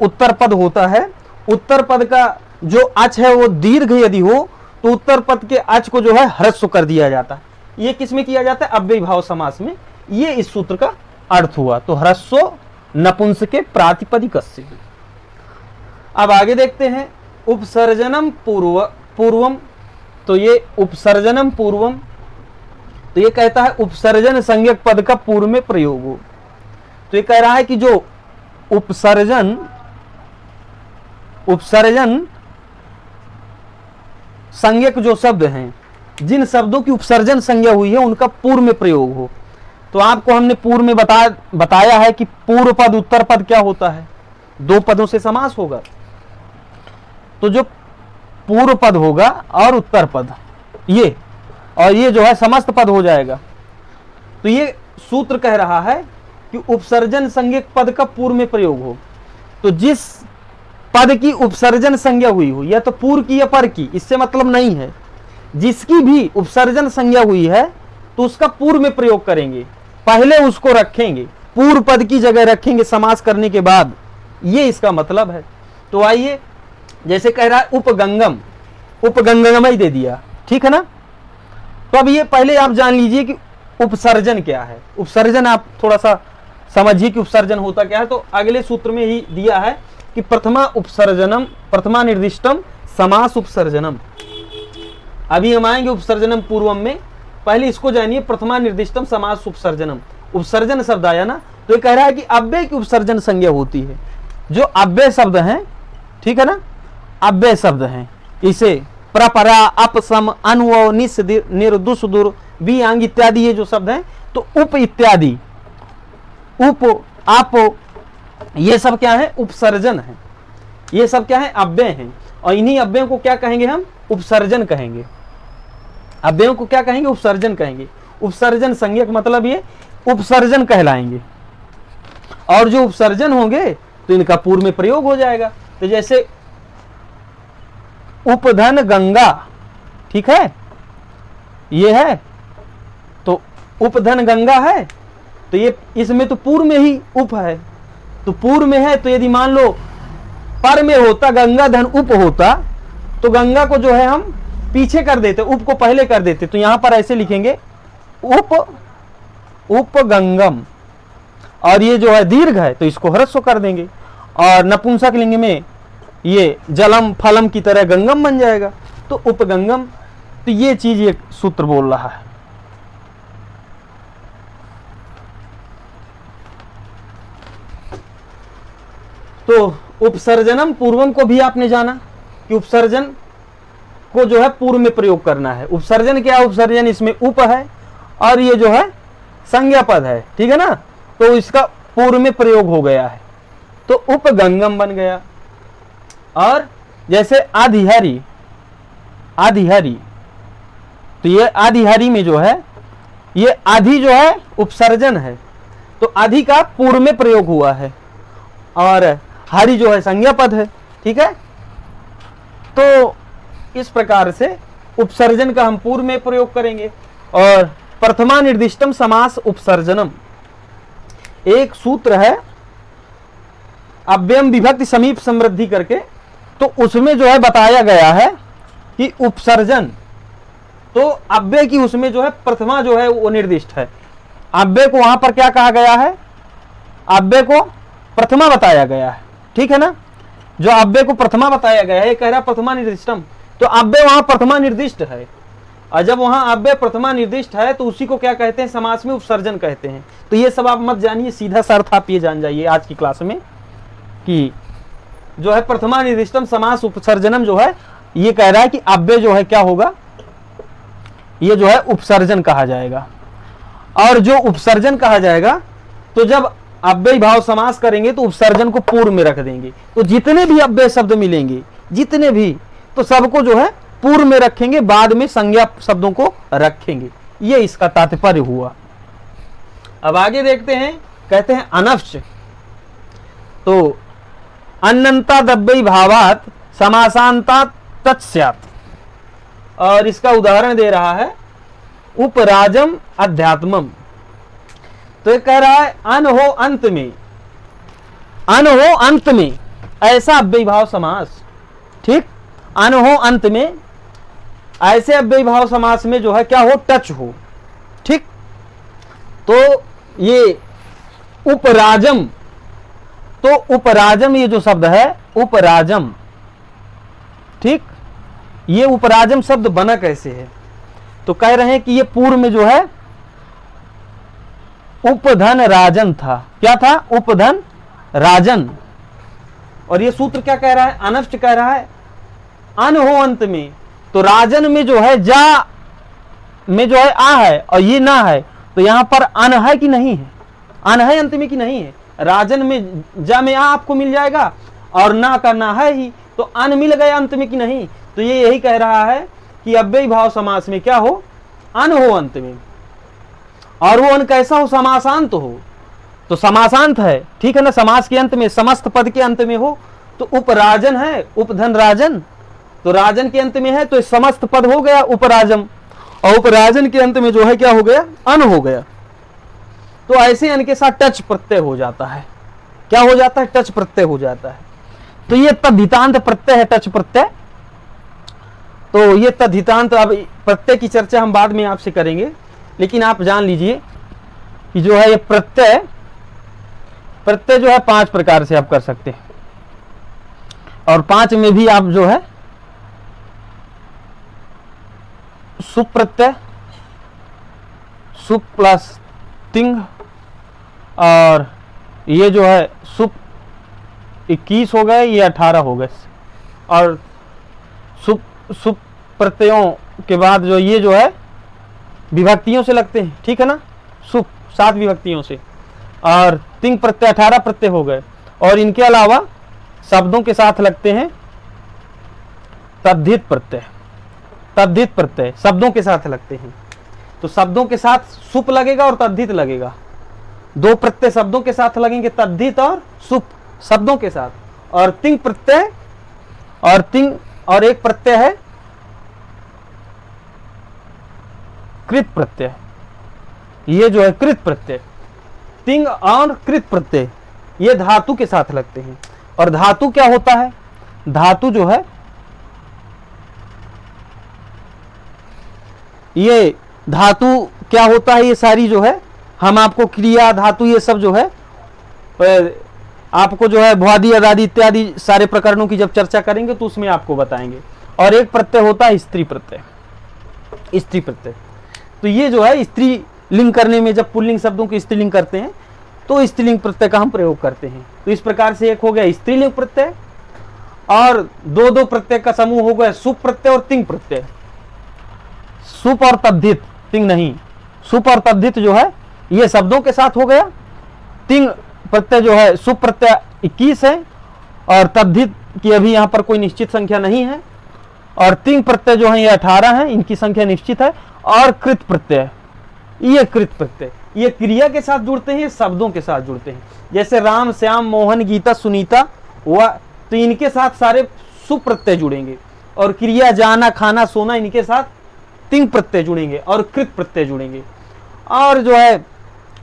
उत्तर पद होता है, उत्तर पद का जो अच है वो दीर्घ यदि हो तो उत्तर पद के अच को जो है ह्रस्व कर दिया जाता है। ये किस में किया जाता है? अव्ययी भाव समास में। ये इस सूत्र का अर्थ हुआ। तो ह्रस्व नपुंसके प्रातिपदिकस्य। अब आगे देखते हैं उपसर्जनम पूर्वम। तो ये उपसर्जनम पूर्वम, तो ये कहता है उपसर्जन संज्ञक पद का पूर्व में प्रयोग हो। तो ये कह रहा है कि जो उपसर्जन संज्ञक जो शब्द हैं, जिन शब्दों की उपसर्जन संज्ञा हुई है उनका पूर्व में प्रयोग हो। तो आपको हमने पूर्व में बताया है कि पूर्व पद उत्तर पद क्या होता है? दो पदों से समास होगा। तो जो पूर्व पद होगा और उत्तर पद, ये और ये जो है समस्त पद हो जाएगा। तो ये सूत्र कह रहा है कि उपसर्जन संज्ञक पद का पूर्व में प्रयोग हो। तो जिस पद की उपसर्जन संज्ञा हुई हो, या तो पूर्व की या पर की, इससे मतलब नहीं है। जिसकी भी उपसर्जन संज्ञा हुई है तो उसका पूर्व में प्रयोग करेंगे, पहले उसको रखेंगे, पूर्व पद की जगह रखेंगे समास करने के बाद। ये इसका मतलब है। तो आइए, जैसे कह रहा है उपगंगम, उपगंगम ही दे दिया, ठीक है ना। तो अब ये पहले आप जान लीजिए कि उपसर्जन क्या है। उपसर्जन आप थोड़ा सा समझिए कि उपसर्जन होता क्या है। तो अगले सूत्र में ही दिया है कि प्रथमा उपसर्जनम प्रथमा निर्दिष्टम समास उपसर्जनम। अभी हम आएंगे उपसर्जनम पूर्वम में, पहले इसको जानिए, प्रथमा निर्दिष्टम समास उपसर्जनम। उपसर्जन शब्द आया ना, तो ये कह रहा है कि अव्यय की उपसर्जन संज्ञा होती है। जो अव्यय शब्द हैं, ठीक है ना, अव्यय शब्द हैं, इसे प्रपरा अपसम अनुव निस निर्दुष दुर वियांग इत्यादि ये जो शब्द हैं, तो उप इत्यादि, उप आप, ये सब क्या है? उपसर्जन है। ये सब क्या है? अव्यय हैं। और इन्हीं अव्ययों को क्या कहेंगे हम? उपसर्जन कहेंगे। अव्ययों को क्या कहेंगे? उपसर्जन कहेंगे। उपसर्जन संज्ञक मतलब ये उपसर्जन कहलाएंगे। और जो उपसर्जन होंगे तो इनका पूर्व में प्रयोग हो जाएगा। तो जैसे उपधन गंगा, ठीक है, ये है, तो उपधन गंगा है, तो ये इसमें तो पूर्व में ही उप है। तो पूर्व में है, तो यदि मान लो पर में होता, गंगा धन उप होता, तो गंगा को जो है हम पीछे कर देते, उप को पहले कर देते। तो यहां पर ऐसे लिखेंगे उपगंगम, और ये जो है दीर्घ है तो इसको ह्रस्व कर देंगे, और नपुंसक लिंग में ये जलम फलम की तरह गंगम बन जाएगा, तो उपगंगम। तो ये चीज ये सूत्र बोल रहा है। तो उपसर्जनम पूर्वम को भी आपने जाना कि उपसर्जन को जो है पूर्व में प्रयोग करना है। उपसर्जन क्या? उपसर्जन इसमें उप है और ये जो है संज्ञा पद है, ठीक है ना, तो इसका पूर्व में प्रयोग हो गया है, तो उपगंगम बन गया। और जैसे आधिहरि, आधिहरि, तो ये आधिहरि में जो है, ये आधि जो है उपसर्जन है, तो आधि का पूर्व में प्रयोग हुआ है, और हरि जो है संज्ञा पद है, ठीक है। तो इस प्रकार से उपसर्जन का हम पूर्व में प्रयोग करेंगे। और प्रथमा निर्दिष्टम समास उपसर्जनम एक सूत्र है, अव्ययम विभक्ति समीप समृद्धि करके, तो उसमें जो है बताया गया है कि उपसर्जन, तो अव्यय की उसमें जो है प्रथमा जो है वो निर्दिष्ट है। अव्यय को वहां पर क्या कहा गया है? अव्यय को प्रथमा बताया गया है, ठीक है ना। जो अव्यय को प्रथमा बताया गया है, ये कह रहा प्रथमा निर्दिष्टम, तो अव्यय वहां प्रथमा निर्दिष्ट है, और जब वहां अव्यय प्रथमा निर्दिष्ट है तो उसी को क्या कहते हैं? समास में उपसर्जन कहते हैं। तो ये सब आप मत जानिए, सीधा सा अर्थ आप ये जान जाइए आज की क्लास में कि जो है प्रथमा निर्दिष्टम समास उपसर्जनम जो है, ये कह रहा है कि अव्यय जो है क्या होगा? ये जो है उपसर्जन कहा जाएगा। और जो उपसर्जन कहा जाएगा, तो जब अव्यय भाव समास करेंगे तो उपसर्जन को पूर्व में रख देंगे। तो जितने भी अव्यय शब्द मिलेंगे, जितने भी, तो सबको जो है पूर्व में रखेंगे, बाद में संज्ञा शब्दों को रखेंगे। ये इसका तात्पर्य हुआ। अब आगे देखते हैं, कहते हैं अनफ्च, तो अन्नंता दब्बई भावात समासांता तत्स्यात्, और इसका उदाहरण दे रहा है उपराजम अध्यात्मम। तो ये कह रहा है अन हो अंत में, अन हो अंत में, ऐसा अव्ययीभाव समास, ठीक, अन हो अंत में, ऐसे अव्ययीभाव समास में जो है क्या हो, टच हो, ठीक। तो ये उपराजम, तो उपराजम ये जो शब्द है उपराजम, ठीक, ये उपराजम शब्द बना कैसे है, तो कह रहे हैं कि ये पूर्व में जो है उपधन राजन था। क्या था, उपधन राजन। और ये सूत्र क्या कह रहा है, अनष्ट कह रहा है अन हो अंत में, तो राजन में जो है जा में जो है आ है और ये ना है, तो यहां पर अन है कि नहीं है, अन है अंत में कि नहीं है, राजन में जा में आ आपको मिल जाएगा और ना का ना है ही, तो अन मिल गया अंत में कि नहीं। तो ये यही कह रहा है कि अव्ययीभाव समास में क्या हो, अन हो अंत में, और वो अन कैसा हो, समासांत हो, तो समासांत है, ठीक है ना, समास के अंत में, समस्त पद के अंत में हो, तो उपराजन है, उपधन राजन, तो राजन के अंत में है तो समस्त पद हो गया उपराजम, और उपराजन के अंत में जो है क्या हो गया, अन हो गया। तो ऐसे अन के साथ टच प्रत्यय हो जाता है, क्या हो जाता है, टच प्रत्यय हो जाता है। तो ये तद्धितांत प्रत्यय है, टच प्रत्यय। तो ये तद्धितांत, अब प्रत्यय की चर्चा हम बाद में आपसे करेंगे, लेकिन आप जान लीजिए कि जो है ये प्रत्यय, प्रत्यय जो है 5 प्रकार से आप कर सकते हैं, और 5 में भी आप जो है सुप प्रत्यय, सुप प्लस तिंग, और ये जो है सुप 21 हो गए, ये 18 हो गए, और सुप प्रत्ययों के बाद जो ये जो है विभक्तियों से लगते हैं, ठीक है ना, सुप 7 विभक्तियों से, और तिंग प्रत्यय 18 प्रत्यय हो गए, और इनके अलावा शब्दों के साथ लगते हैं तद्धित प्रत्यय, तद्धित प्रत्यय शब्दों के साथ लगते हैं। तो शब्दों के साथ सुप लगेगा और तद्धित लगेगा, 2 प्रत्यय शब्दों के साथ लगेंगे, तद्धित और सुप शब्दों के साथ, और तिंग प्रत्यय और तिंग, और एक प्रत्यय है कृत प्रत्यय, ये जो है कृत प्रत्यय, तिंग और कृत प्रत्यय ये धातु के साथ लगते हैं। और धातु क्या होता है, धातु जो है ये धातु क्या होता है, ये सारी जो है हम आपको क्रिया धातु ये सब जो है आपको जो है भ्वादि अदादि इत्यादि सारे प्रकरणों की जब चर्चा करेंगे तो उसमें आपको बताएंगे। और एक प्रत्यय होता है स्त्री प्रत्यय, स्त्री प्रत्यय, तो ये जो है स्त्री लिंग करने में जब पुल्लिंग शब्दों की स्त्रीलिंग करते हैं तो स्त्रीलिंग प्रत्यय का हम प्रयोग करते हैं। तो इस प्रकार से एक हो गया स्त्रीलिंग प्रत्यय, और 2 प्रत्यय का समूह हो गया सुप प्रत्यय और तिंग प्रत्यय। सुप और तद्धित, तिंग नहीं, सुप और तद्धित जो है ये शब्दों के साथ हो गया। तिंग प्रत्यय जो है सुप प्रत्यय 21 है, और तद्धित की अभी यहाँ पर कोई निश्चित संख्या नहीं है, और तिंग प्रत्यय जो है ये 18 है, इनकी संख्या निश्चित है। और कृत प्रत्यय, ये कृत प्रत्यय ये क्रिया के साथ जुड़ते हैं, शब्दों के साथ जुड़ते हैं, जैसे राम श्याम मोहन गीता सुनीता वह, तो इनके साथ सारे सुप प्रत्यय जुड़ेंगे, और क्रिया जाना खाना सोना इनके साथ तिंग प्रत्यय जुड़ेंगे और कृत प्रत्यय जुड़ेंगे। और जो है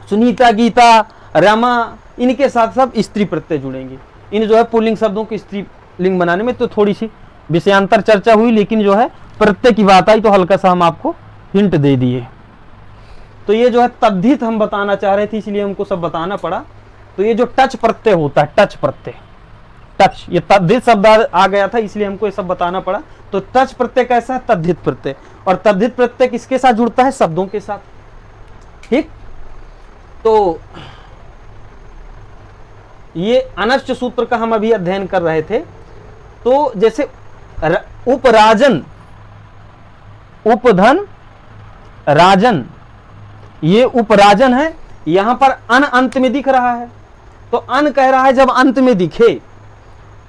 सुनीता गीता रमा इनके साथ सब स्त्री प्रत्यय जुड़ेंगे। इन जो है पुल्लिंग शब्दों की स्त्री लिंग बनाने में तो थोड़ी सी विषयांतर चर्चा हुई, लेकिन जो है प्रत्यय की बात आई तो हल्का सा हम आपको हिंट दे दिए। तो ये जो है तद्धित हम बताना चाह रहे थे, इसलिए हमको सब बताना पड़ा। तो ये जो टच प्रत्यय होता है, टच प्रत्यय, टच, ये तद्धित शब्द आ गया था इसलिए हमको ये सब बताना पड़ा। तो टच प्रत्यय कैसा है, तद्धित प्रत्यय, और तद्धित प्रत्यय किसके साथ जुड़ता है, शब्दों के साथ, ठीक। तो ये अनश्च सूत्र का हम अभी अध्ययन कर रहे थे। तो जैसे उपराजन, उपधन राजन, ये उपराजन है, यहां पर अन अंत में दिख रहा है, तो अन कह रहा है जब अंत में दिखे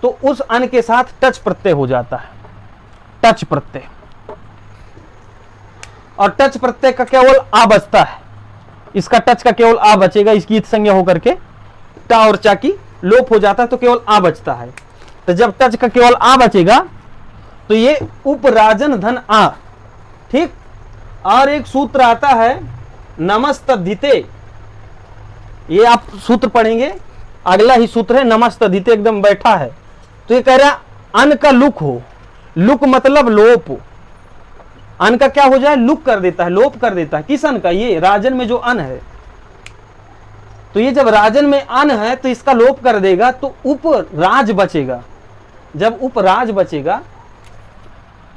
तो उस अन के साथ टच प्रत्यय हो जाता है, टच प्रत्यय। और टच प्रत्यय का केवल आ बचता है, इसका टच का केवल आ बचेगा, इसकी इत संज्ञा होकर के टा और चा की लोप हो जाता है, तो केवल आ बचता है। तो जब टच का केवल आ बचेगा तो ये उपराजन धन आ, ठीक। और एक सूत्र आता है नमस्तद्धिते, ये आप सूत्र पढ़ेंगे, अगला ही सूत्र है नमस्तद्धिते, एकदम बैठा है, तो ये कह रहा है अन का लुक हो, लुक मतलब लोप, अन का क्या हो जाए, लुक कर देता है, लोप कर देता है। किस अन का, ये राजन में जो अन है, तो ये जब राजन में अन है तो इसका लोप कर देगा, तो उपराज बचेगा। जब उपराज बचेगा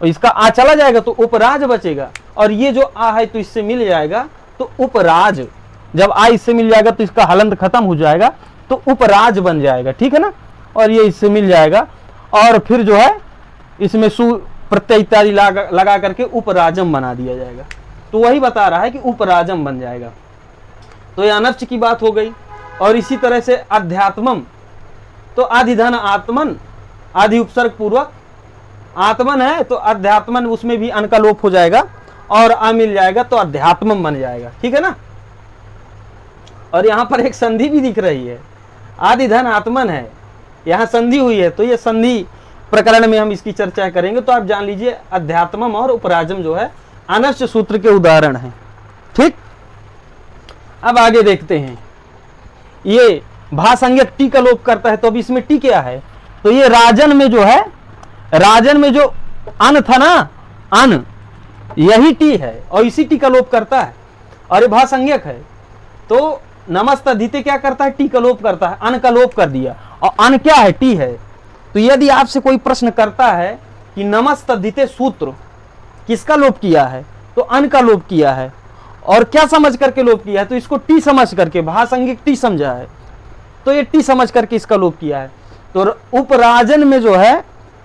और इसका आ चला जाएगा तो उपराज बचेगा, और ये जो आ है तो इससे मिल जाएगा तो उपराज, जब आ इससे मिल जाएगा तो इसका हलंत खत्म हो जाएगा तो उपराज बन जाएगा, ठीक है ना। और ये इससे मिल जाएगा और फिर जो है इसमें सु प्रत्यय इत्यादि लगा करके उपराजम बना दिया जाएगा। तो वही बता रहा है कि उपराजम बन जाएगा। तो ये अनर्च की बात हो गई। और इसी तरह से अध्यात्मम, तो आधिधन आत्मन, आदि उपसर्ग पूर्वक आत्मन है तो अध्यात्मन, उसमें भी अन का लोप हो जाएगा और आ मिल जाएगा तो अध्यात्मम बन जाएगा, ठीक है ना। और यहां पर एक संधि भी दिख रही है, आदिधन आत्मन है, यहां संधि हुई है, तो ये संधि प्रकरण में हम इसकी चर्चा करेंगे। तो आप जान लीजिए अध्यात्मम और उपराजम जो है अनर्च सूत्र के उदाहरण हैं, ठीक। अब आगे देखते हैं, ये भासंज्ञक टी का लोप करता है, तो अब इसमें टी क्या है, तो ये राजन में जो है, राजन में जो अन था ना, अन, यही टी है और इसी टी का लोप करता है, और ये भासंज्ञक है। तो नमस्त अदिते क्या करता है, टी का लोप करता है, अन का लोप कर दिया, और अन क्या है, टी है। तो यदि आपसे कोई प्रश्न करता है कि नमस्त अदिते सूत्र किसका लोप किया है, तो अन का लोप किया है, और क्या समझ करके लोप किया है, तो इसको टी समझ करके, भासंज्ञक टी समझा है, तो ये टी समझ करके इसका लोप किया है। तो उपराजन में जो है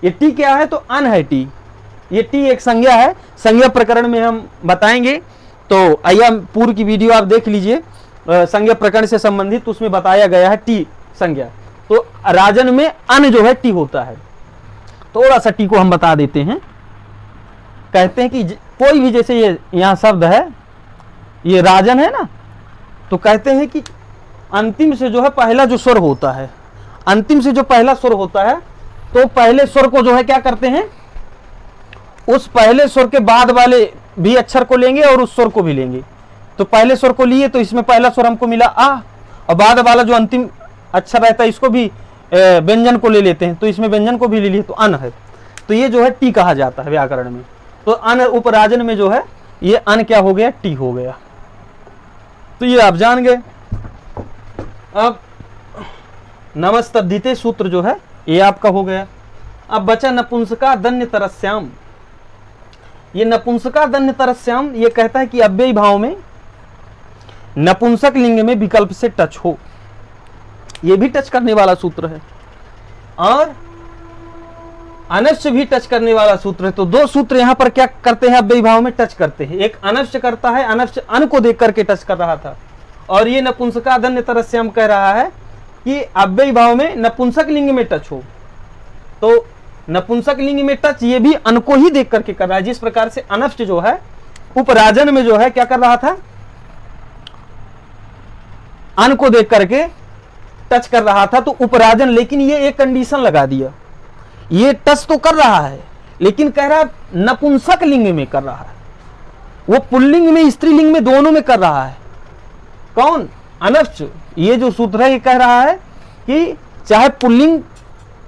ये टी क्या है, तो अन है टी, ये टी एक संज्ञा है, संज्ञा प्रकरण में हम बताएंगे। तो आइए पूर्व की वीडियो आप देख लीजिए, संज्ञा प्रकरण से संबंधित, तो उसमें बताया गया है टी संज्ञा। तो राजन में अन जो है टी होता है। थोड़ा सा टी को हम बता देते हैं। कहते हैं कि कोई भी, जैसे ये यहां शब्द है, ये राजन है ना, तो कहते हैं कि अंतिम से जो है पहला जो स्वर होता है, अंतिम से जो पहला स्वर होता है, तो पहले स्वर को जो है क्या करते हैं, उस पहले स्वर के बाद वाले भी अक्षर को लेंगे और उस स्वर को भी लेंगे। तो पहले स्वर को लिए तो इसमें पहला स्वर हमको मिला आ, और बाद वाला जो अंतिम अक्षर रहता है इसको भी व्यंजन को ले लेते हैं, तो इसमें व्यंजन को भी ले लिए तो अन है। तो ये जो है टी कहा जाता है व्याकरण में। तो अन उपराजन में जो है ये अन क्या हो गया, टी हो गया। तो ये आप जान गए। अब नमस्तद्धिते सूत्र जो है ये आपका हो गया। अब बचा नपुंसका दन्य तरस्याम। ये नपुंसका दन्य तरस्याम ये कहता है कि अव्ययी भाव में नपुंसक लिंग में विकल्प से टच हो, ये भी टच करने वाला सूत्र है, और अनश्च भी टच करने वाला सूत्र है। तो दो सूत्र यहां पर क्या करते हैं, अव्ययी भाव में टच करते हैं। एक अनश्च करता है, अनश्च अन को देख करके टच कर रहा था, और ये नपुंसका दन्य तरस्याम कह रहा है कि अव्ययी भाव में नपुंसक लिंग में टच हो। तो नपुंसक लिंग में टच ये भी अन को ही देख करके कर रहा है, जिस प्रकार से अनश्च जो है उपराजन में जो है क्या कर रहा था, अन को देख करके टच कर रहा था, तो उपराजन, लेकिन ये एक कंडीशन लगा दिया, ये टच तो कर रहा है लेकिन कह रहा है नपुंसक लिंग में कर रहा है, वो पुल्लिंग में स्त्रीलिंग में दोनों में कर रहा है। कौन, अनश्च। ये जो सूत्र है ये कह रहा है कि चाहे पुल्लिंग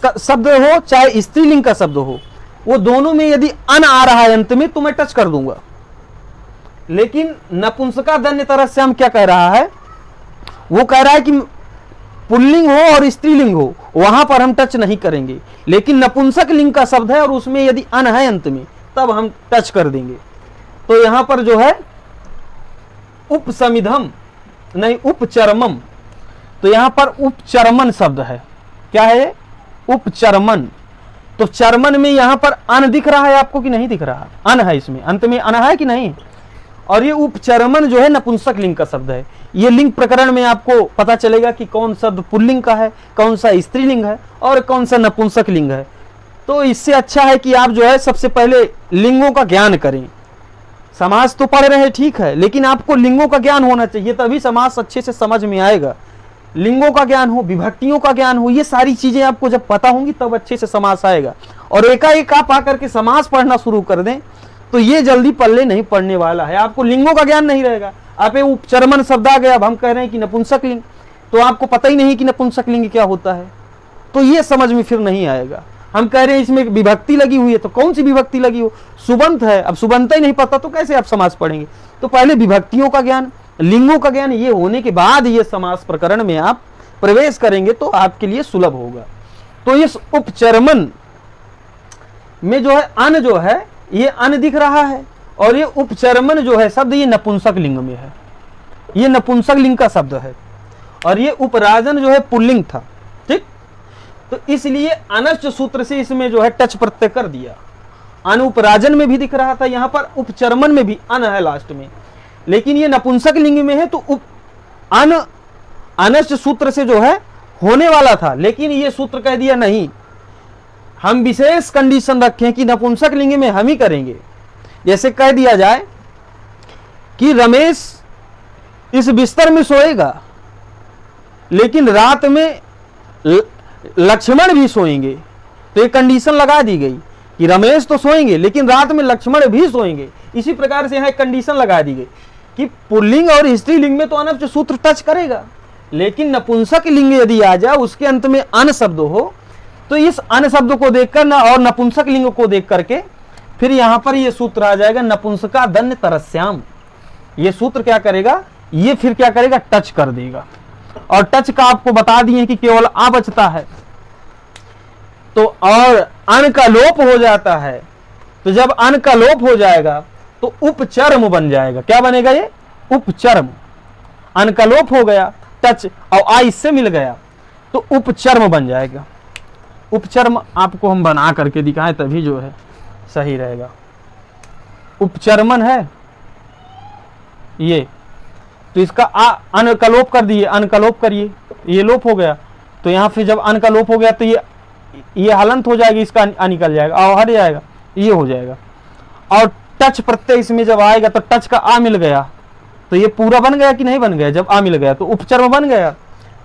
का शब्द हो चाहे स्त्रीलिंग का शब्द हो, वो दोनों में यदि अन आ रहा है अंत में तो मैं टच कर दूंगा। लेकिन नपुंसका दन्य तरस्याम क्या कह रहा है, वो कह रहा है कि पुल्लिंग हो और स्त्रीलिंग हो वहां पर हम टच नहीं करेंगे, लेकिन नपुंसक लिंग का शब्द है और उसमें यदि अन है अंत में तब हम टच कर देंगे। तो यहां पर जो है उपसमिधम नहीं उपचरमम, तो यहां पर उपचरमन शब्द है। क्या है, उपचरमन। तो चरमन में यहां पर अन दिख रहा है आपको कि नहीं दिख रहा, अन है, इसमें अंत में अन है कि नहीं। और ये उपचरमन जो है नपुंसक लिंग का शब्द है। ये लिंग प्रकरण में आपको पता चलेगा कि कौन शब्द पुल्लिंग का है, कौन सा स्त्रीलिंग है और कौन सा नपुंसक लिंग है। तो इससे अच्छा है कि आप जो है सबसे पहले लिंगों का ज्ञान करें। समाज तो पढ़ रहे हैं ठीक है, लेकिन आपको लिंगों का ज्ञान होना चाहिए, तभी समाज अच्छे से समझ में आएगा। लिंगों का ज्ञान हो, विभक्तियों का ज्ञान हो, ये सारी चीजें आपको जब पता होंगी तब अच्छे से समास आएगा। और एकाएक आप आकर के समास पढ़ना शुरू कर दें तो ये जल्दी पल्ले नहीं पड़ने वाला है। आपको लिंगों का ज्ञान नहीं रहेगा। आप ये उपचरमन शब्द आ गया, अब हम कह रहे हैं कि नपुंसक लिंग, तो आपको पता ही नहीं कि नपुंसक लिंग क्या होता है। तो ये समझ में फिर नहीं आएगा। हम कह रहे हैं इसमें विभक्ति लगी हुई है, तो कौन सी विभक्ति लगी हो? सुबंत है। अब सुबंत ही नहीं पता तो कैसे आप समास पढ़ेंगे? तो पहले विभक्तियों का ज्ञान, लिंगों का ज्ञान, ये होने के बाद ये समास प्रकरण में आप प्रवेश करेंगे तो आपके लिए सुलभ होगा। तो इस उपचर्मन में जो है अन जो है ये अन दिख रहा है, और ये उपचर्मन जो है शब्द ये नपुंसक लिंग में है, ये नपुंसक लिंग का शब्द है, और ये उपराजन जो है पुल्लिंग था। ठीक, तो इसलिए अनश्च सूत्र से इसमें जो है टच प्रत्यय कर दिया। अन उपराजन में भी दिख रहा था, यहां पर उपचर्मन में भी अन है लास्ट में, लेकिन ये नपुंसक लिंग में है तो अन अनश्च सूत्र से जो है होने वाला था, लेकिन ये सूत्र कह दिया नहीं, हम विशेष कंडीशन रखें कि नपुंसक लिंग में हम ही करेंगे। जैसे कह दिया जाए कि रमेश इस बिस्तर में सोएगा, लेकिन रात में लक्ष्मण भी सोएंगे, तो एक कंडीशन लगा दी गई कि रमेश तो सोएंगे लेकिन रात में लक्ष्मण भी सोएंगे। इसी प्रकार से यहाँ एक कंडीशन लगा दी गई कि पुल्लिंग और स्त्रीलिंग में तो अनश्च सूत्र टच करेगा, लेकिन नपुंसक लिंग यदि आ जाए उसके अंत में अन शब्द हो, तो इस अन शब्द को देखकर ना और नपुंसक लिंग को देख करके फिर यहां पर ये सूत्र आ जाएगा नपुंसका दन्य तरस्याम। ये सूत्र क्या करेगा, ये फिर क्या करेगा, टच कर देगा। और टच का आपको बता दिए कि केवल आ बचता है, तो और अन का लोप हो जाता है। तो जब अन का लोप हो जाएगा तो उपचर्म बन जाएगा। क्या बनेगा ये? उपचर्म। अन का लोप हो गया, टच और आ इससे मिल गया तो उपचर्म बन जाएगा। उपचर्म आपको हम बना करके दिखाएं तभी जो है सही रहेगा। उपचर्मन है ये, तो इसका अन का लोप कर दिए, अन का लोप करिए, ये लोप हो गया, तो यहाँ फिर जब अन का लोप हो गया तो ये हलंत हो जाएगी, इसका निकल जाएगा और हट जाएगा, ये हो जाएगा। और टच प्रत्यय इसमें जब आएगा तो टच का आ मिल गया, तो ये पूरा बन गया कि नहीं बन गया? जब आ मिल गया तो उपचर्म बन गया,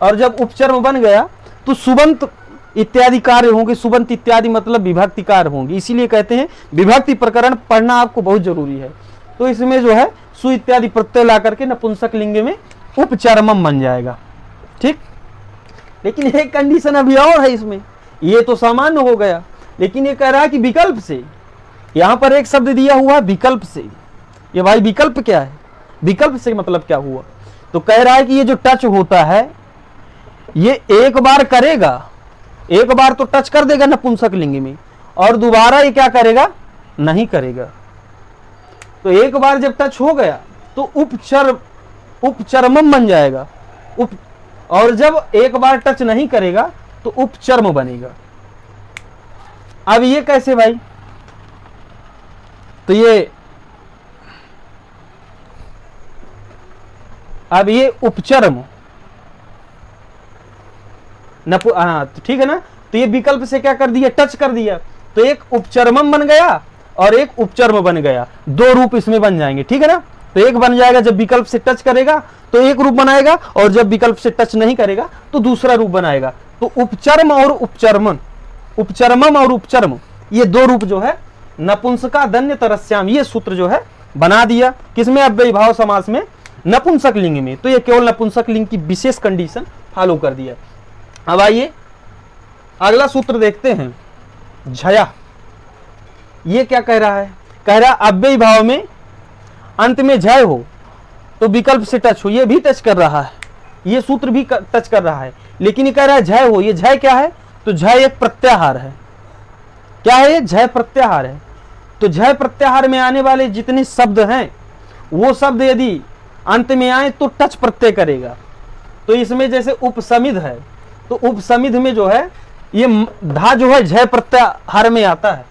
और जब उपचर्म बन गया तो सुबंत इत्यादि कार्य होंगे। सुबंत इत्यादि मतलब विभक्ति कार्य होंगे, इसीलिए कहते हैं विभक्ति प्रकरण पढ़ना आपको बहुत जरूरी है। तो इसमें जो है सु इत्यादि प्रत्यय ला करके नपुंसक लिंग में उपचर्मम बन जाएगा। ठीक, लेकिन एक कंडीशन अभी और है इसमें, ये तो सामान्य हो गया, लेकिन ये कह रहा है कि विकल्प से, यहां पर एक शब्द दिया हुआ विकल्प से। ये भाई विकल्प क्या है? विकल्प से मतलब क्या हुआ? तो कह रहा है कि ये जो टच होता है ये एक बार करेगा, एक बार तो टच कर देगा नपुंसक लिंग में, और दोबारा ये क्या करेगा? नहीं करेगा। तो एक बार जब टच हो गया तो उपचर्मम बन जाएगा। और जब एक बार टच नहीं करेगा तो उपचर्म बनेगा। अब ये कैसे भाई? तो ये अब ये उपचर्म हाँ तो ठीक है ना। तो ये विकल्प से क्या कर दिया? टच कर दिया, तो एक उपचर्मम बन गया और एक उपचर्म बन गया, दो रूप इसमें बन जाएंगे। ठीक है ना। तो एक बन जाएगा जब विकल्प से टच करेगा तो एक रूप बनाएगा, और जब विकल्प से टच नहीं करेगा तो दूसरा रूप बनाएगा। तो उपचर्म और उपचर्मन, उपचर्मम और उपचर्म, ये दो रूप जो है नपुंसका दन्य तरस्याम, ये सूत्र जो है बना दिया। किसमें? अव्ययीभाव समास में, नपुंसक लिंग में। तो ये केवल नपुंसक लिंग की विशेष कंडीशन फॉलो कर दिया। अब आइए अगला सूत्र देखते हैं, झया। ये क्या कह रहा है? कह रहा अव्ययीभाव में अंत में झय हो तो विकल्प से टच हो, ये भी टच कर रहा है, ये सूत्र भी टच कर रहा है, लेकिन ये कह रहा है झय हो। ये झय क्या है? तो झय एक प्रत्याहार है। क्या है ये? झय प्रत्याहार है। तो झय प्रत्याहार में आने वाले जितने शब्द हैं वो शब्द यदि अंत में आए तो टच प्रत्यय करेगा। तो इसमें जैसे उपसमिध है, तो उपसमिध में जो है ये धा जो है झय प्रत्याहार में आता है,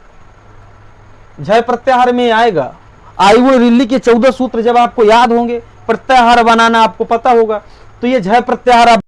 झय प्रत्याहार में आएगा। आयुर्वेद रिल्ली के 14 सूत्र जब आपको याद होंगे, प्रत्याहार बनाना आपको पता होगा, तो ये झय प्रत्याहार आप